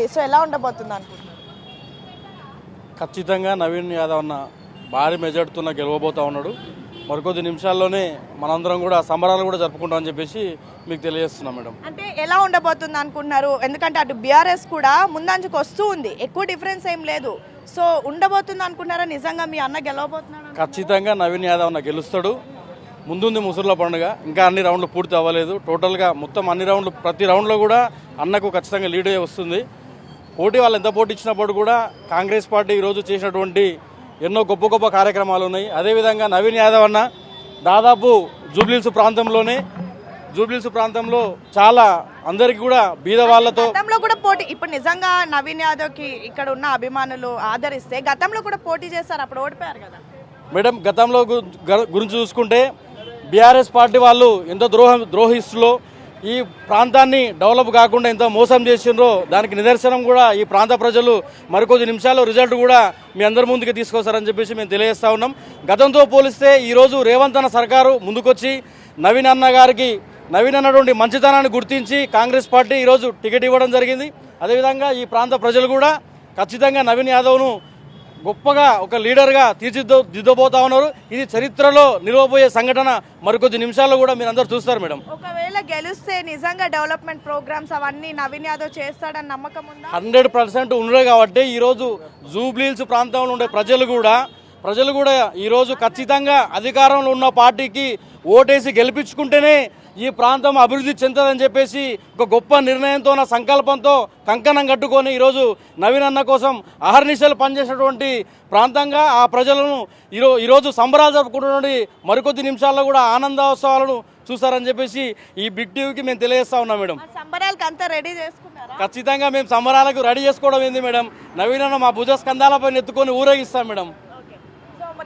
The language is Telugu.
ఉంది. సో ఎలా ఉండబోతుంది అనుకుంటున్నారు? ఖచ్చితంగా నవీన్ యాదవ్ అన్న భారీ మెజార్టీతో గెలవబోతా ఉన్నాడు. మరికొద్ది నిమిషాల్లోనే మనందరం కూడా సంబరాలు కూడా జరుపుకుంటామని చెప్పేసి మీకు తెలియజేస్తున్నాం మేడం. అంటే ఎలా ఉండబోతుంది అనుకుంటున్నారు? ఎందుకంటే అటు బీఆర్ఎస్ కూడా ముందంజకు వస్తూ ఉంది, ఎక్కువ డిఫరెన్స్ ఏం లేదు. సో ఉండబోతుంది అనుకుంటున్నారా? నిజంగా మీ అన్న గెలవబోతున్నాడు? ఖచ్చితంగా నవీన్ యాదవ్ అన్న గెలుస్తాడు. ముందుంది ముసుర్ల పండుగ, ఇంకా అన్ని రౌండ్లు పూర్తి అవ్వలేదు. టోటల్గా మొత్తం అన్ని రౌండ్లు ప్రతి రౌండ్లో కూడా అన్నకు ఖచ్చితంగా లీడ్ వస్తుంది. పోటీ వాళ్ళు ఎంత పోటీ ఇచ్చినప్పుడు కూడా కాంగ్రెస్ పార్టీ ఈరోజు చేసినటువంటి ఎన్నో గొప్ప గొప్ప కార్యక్రమాలు ఉన్నాయి. అదేవిధంగా నవీన్ యాదవ్ అన్న దాదాపు జూబ్లీహిల్స్ ప్రాంతంలో చాలా అందరికి కూడా బీద వాళ్ళతో గతంలో కూడా పోటీ, ఇప్పుడు నిజంగా నవీన్ యాదవ్ కి ఇక్కడ ఉన్న అభిమానులు ఆదరిస్తే గతంలో కూడా పోటీ చేశారు, అప్పుడు ఓడిపోయారు కదా మేడం. గతంలో గురించి చూసుకుంటే బీఆర్ఎస్ పార్టీ వాళ్ళు ఎంత ద్రోహిస్తులో ఈ ప్రాంతాన్ని డెవలప్ కాకుండా ఎంత మోసం చేసిండ్రో దానికి నిదర్శనం కూడా ఈ ప్రాంత ప్రజలు మరికొద్ది నిమిషాల్లో రిజల్ట్ కూడా మీ అందరి ముందుకు తీసుకొస్తారని చెప్పేసి మేము తెలియజేస్తా ఉన్నాం. గతంతో పోలిస్తే ఈరోజు రేవంత్ అన్న సర్కారు ముందుకొచ్చి నవీన్ అన్నటువంటి మంచితనాన్ని గుర్తించి కాంగ్రెస్ పార్టీ ఈరోజు టికెట్ ఇవ్వడం జరిగింది. అదేవిధంగా ఈ ప్రాంత ప్రజలు కూడా ఖచ్చితంగా నవీన్ యాదవ్ను గొప్పగా ఒక లీడర్గా తీర్చిదిద్దబోతా ఉన్నారు. ఇది చరిత్రలో నిలవబోయే సంఘటన మరికొద్ది నిమిషాల్లో కూడా మీరు అందరూ చూస్తారు మేడం. ఒకవేళ గెలిస్తే నిజంగా డెవలప్మెంట్ ప్రోగ్రామ్స్ అవన్నీ నవీన్ యాదవ్ చేస్తాడని నమ్మకం ఉందా? 100% ఉన్నాయి కాబట్టి ఈరోజు జూబ్లీహిల్స్ ప్రాంతంలో ఉండే ప్రజలు కూడా ఈరోజు ఖచ్చితంగా అధికారంలో ఉన్న పార్టీకి ఓటేసి గెలిపించుకుంటేనే ఈ ప్రాంతం అభివృద్ధి చెందుతుందని చెప్పేసి ఒక గొప్ప నిర్ణయంతో సంకల్పంతో కంకణం కట్టుకొని ఈరోజు నవీన్ అన్న కోసం అహర్నిశలు పనిచేసినటువంటి ప్రాంతంగా ఆ ప్రజలను ఈరోజు సంబరాలు జరుపుకుంటున్నటువంటి మరికొద్ది నిమిషాల్లో కూడా ఆనందోత్సవాలను చూస్తారని చెప్పేసి ఈ బిగ్ టీవీకి మేము తెలియజేస్తా ఉన్నాం మేడం. సంబరాలకు అంతా రెడీ చేసుకున్నారా? ఖచ్చితంగా మేము సంబరాలకు రెడీ చేసుకోవడం ఏంది మేడం, నవీన్ అన్న మా భుజ స్కంధాలపై ఎత్తుకొని ఊరేగిస్తాం మేడం.